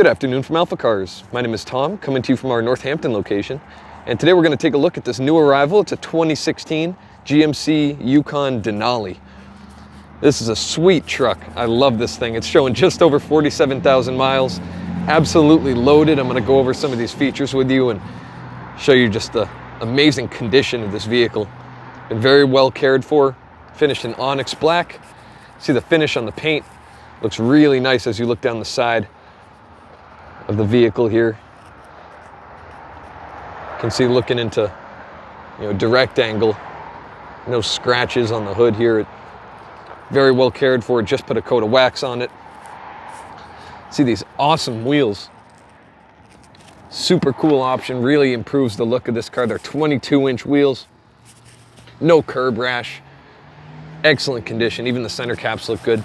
Good afternoon from AlphaCars. My name is Tom, coming to you from our Northampton location. And today we're going to take a look at this new arrival. It's a 2016 GMC Yukon Denali. This is a sweet truck. I love this thing. It's showing just over 47,000 miles. Absolutely loaded. I'm going to go over some of these features with you and show you just the amazing condition of this vehicle. Been very well cared for. Finished in onyx black. See the finish on the paint. Looks really nice as you look down the side of the vehicle here. You can see looking into, direct angle. No scratches on the hood here. Very well cared for. Just put a coat of wax on it. See these awesome wheels. Super cool option. Really improves the look of this car. They're 22-inch wheels. No curb rash. Excellent condition. Even the center caps look good.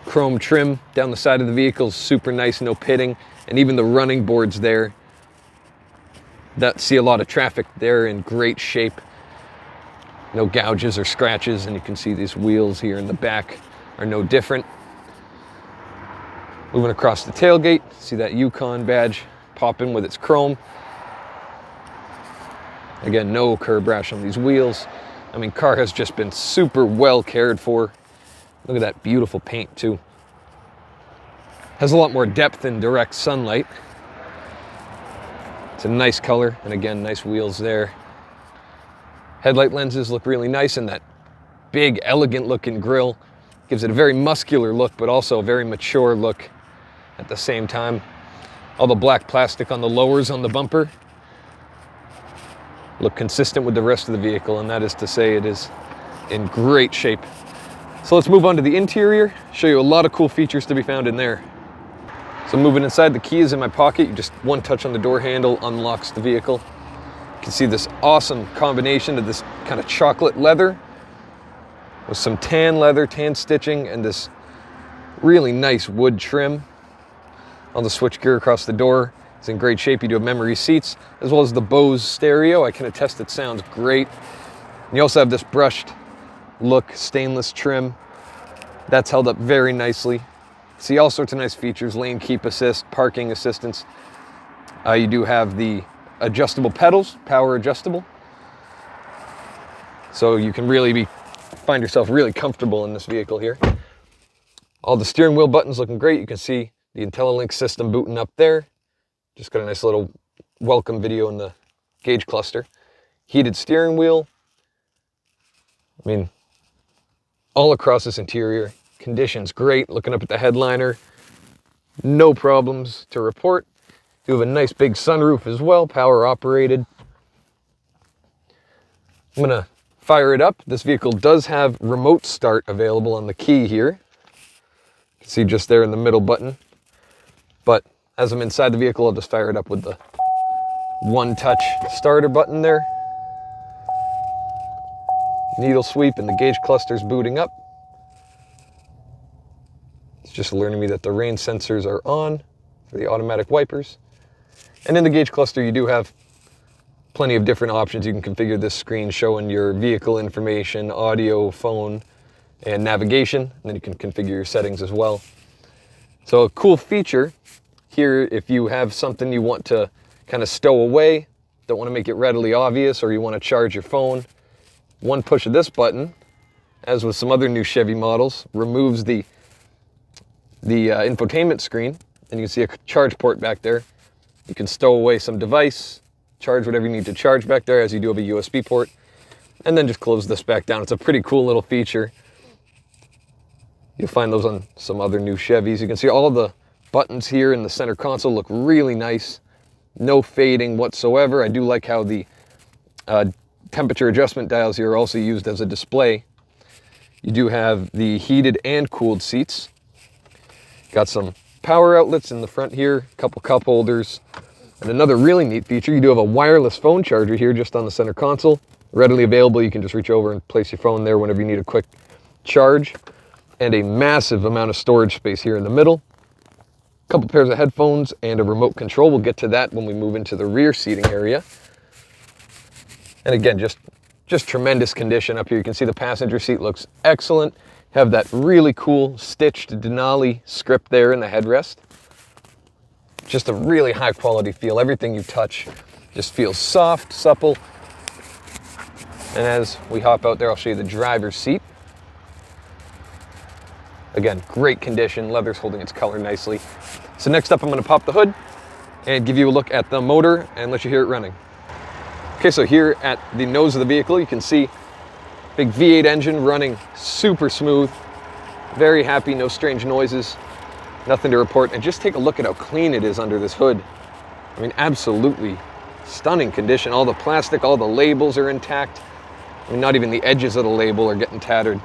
Chrome trim down the side of the vehicle is super nice, no pitting, and even the running boards there that see a lot of traffic, they're in great shape. No gouges or scratches, and you can see these wheels here in the back are no different. Moving across the tailgate, see that Yukon badge popping with its chrome. Again, no curb rash on these wheels. I mean, car has just been super well cared for. Look at that beautiful paint too. Has a lot more depth in direct sunlight. It's a nice color, and again, nice wheels there. Headlight lenses look really nice, and that big, elegant looking grille gives it a very muscular look, but also a very mature look at the same time. All the black plastic on the lowers on the bumper look consistent with the rest of the vehicle, and that is to say it is in great shape. So let's move on to the interior, show you a lot of cool features to be found in there. So moving inside, the key is in my pocket. Just one touch on the door handle unlocks the vehicle. You can see this awesome combination of this kind of chocolate leather with some tan leather, tan stitching, and this really nice wood trim. On the switchgear across the door, it's in great shape. You do have memory seats, as well as the Bose stereo. I can attest it sounds great. And you also have this brushed look, stainless trim. That's held up very nicely. See all sorts of nice features, lane keep assist, parking assistance. You do have the adjustable pedals, power adjustable. So you can really find yourself really comfortable in this vehicle here. All the steering wheel buttons looking great. You can see the IntelliLink system booting up there. Just got a nice little welcome video in the gauge cluster. Heated steering wheel. I mean, all across this interior, conditions great. Looking up at the headliner, no problems to report. You have a nice big sunroof as well, power operated. I'm gonna fire it up. This vehicle does have remote start available on the key here. You can see just there in the middle button. But as I'm inside the vehicle, I'll just fire it up with the one-touch starter button there. Needle sweep, and the gauge cluster's booting up. It's just alerting me that the rain sensors are on for the automatic wipers. And in the gauge cluster, you do have plenty of different options. You can configure this screen showing your vehicle information, audio, phone, and navigation. And then you can configure your settings as well. So a cool feature here, if you have something you want to kind of stow away, don't want to make it readily obvious, or you want to charge your phone, one push of this button, as with some other new Chevy models, removes the infotainment screen, and you can see a charge port back there. You can stow away some device, charge whatever you need to charge back there, as you do have a USB port, and then just close this back down. It's a pretty cool little feature. You'll find those on some other new Chevys. You can see all the buttons here in the center console look really nice. No fading whatsoever. I do like how the temperature adjustment dials here are also used as a display. You do have the heated and cooled seats. Got some power outlets in the front here, a couple cup holders, and another really neat feature, you do have a wireless phone charger here just on the center console. Readily available. You can just reach over and place your phone there whenever you need a quick charge. And a massive amount of storage space here in the middle. A couple pairs of headphones and a remote control. We'll get to that when we move into the rear seating area. And again, just tremendous condition up here. You can see the passenger seat looks excellent. Have that really cool stitched Denali script there in the headrest. Just a really high quality feel. Everything you touch just feels soft, supple. And as we hop out there, I'll show you the driver's seat. Again, great condition. Leather's holding its color nicely. So next up, I'm going to pop the hood and give you a look at the motor and let you hear it running. Okay, so here at the nose of the vehicle, you can see big V8 engine running super smooth. Very happy, no strange noises, nothing to report. And just take a look at how clean it is under this hood. I mean, absolutely stunning condition. All the plastic, all the labels are intact. I mean, not even the edges of the label are getting tattered.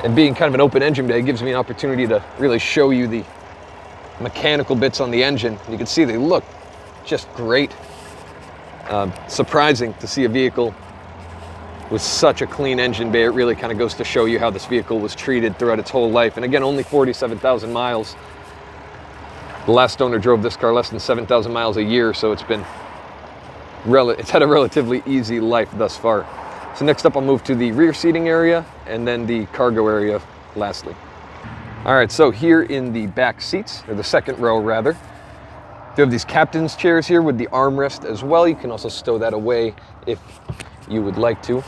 And being kind of an open engine bay gives me an opportunity to really show you the mechanical bits on the engine. You can see they look just great. Surprising to see a vehicle with such a clean engine bay. It really kind of goes to show you how this vehicle was treated throughout its whole life. And again, only 47,000 miles. The last owner drove this car less than 7,000 miles a year, so it's had a relatively easy life thus far. So next up, I'll move to the rear seating area and then the cargo area lastly. All right, so here in the back seats, or the second row rather, you have these captain's chairs here with the armrest as well. You can also stow that away if you would like to.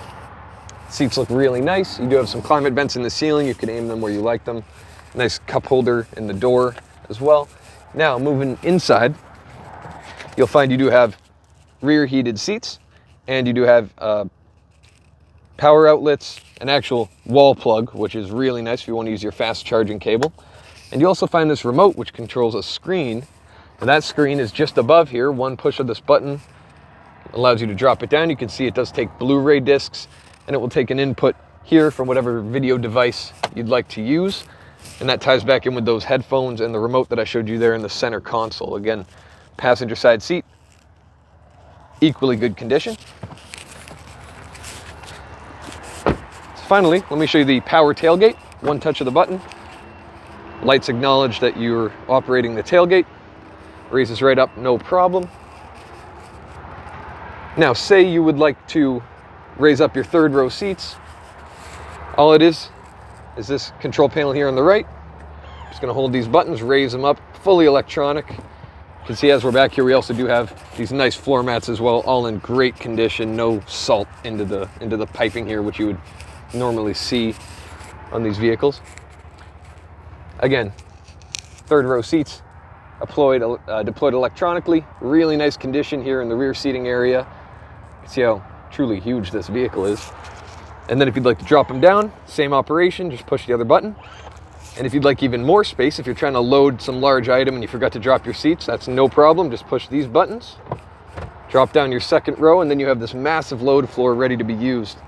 Seats look really nice. You do have some climate vents in the ceiling. You can aim them where you like them. Nice cup holder in the door as well. Now moving inside, you'll find you do have rear heated seats, and you do have power outlets, an actual wall plug, which is really nice if you want to use your fast charging cable. And you also find this remote, which controls a screen. And that screen is just above here. One push of this button allows you to drop it down. You can see it does take Blu-ray discs, and it will take an input here from whatever video device you'd like to use. And that ties back in with those headphones and the remote that I showed you there in the center console. Again, passenger side seat, equally good condition. Finally, let me show you the power tailgate. One touch of the button. Lights acknowledge that you're operating the tailgate. Raises right up, no problem. Now, say you would like to raise up your third row seats. All it is this control panel here on the right. Just gonna hold these buttons, raise them up, fully electronic. You can see as we're back here, we also do have these nice floor mats as well, all in great condition, no salt into the piping here, which you would normally see on these vehicles. Again, third row seats deployed electronically. Really nice condition here in the rear seating area. You can see how truly huge this vehicle is. And then if you'd like to drop them down, same operation, just push the other button. And if you'd like even more space, if you're trying to load some large item and you forgot to drop your seats, that's no problem. Just push these buttons, drop down your second row, and then you have this massive load floor ready to be used.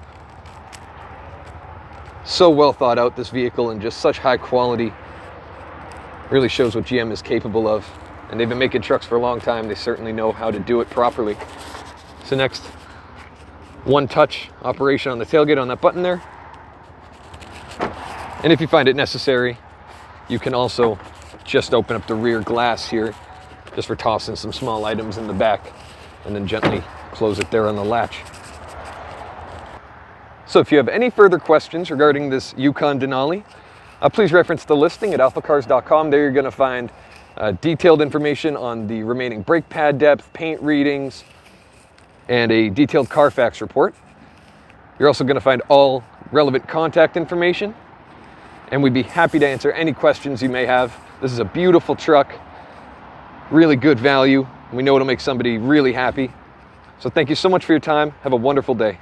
So well thought out, this vehicle, and just such high quality. Really shows what GM is capable of. And they've been making trucks for a long time. They certainly know how to do it properly. So next, one touch operation on the tailgate on that button there. And if you find it necessary, you can also just open up the rear glass here, just for tossing some small items in the back, and then gently close it there on the latch. So if you have any further questions regarding this Yukon Denali, please reference the listing at alphacars.com. There you're going to find detailed information on the remaining brake pad depth, paint readings, and a detailed Carfax report. You're also going to find all relevant contact information, and we'd be happy to answer any questions you may have. This is a beautiful truck, really good value. We know it'll make somebody really happy. So thank you so much for your time. Have a wonderful day.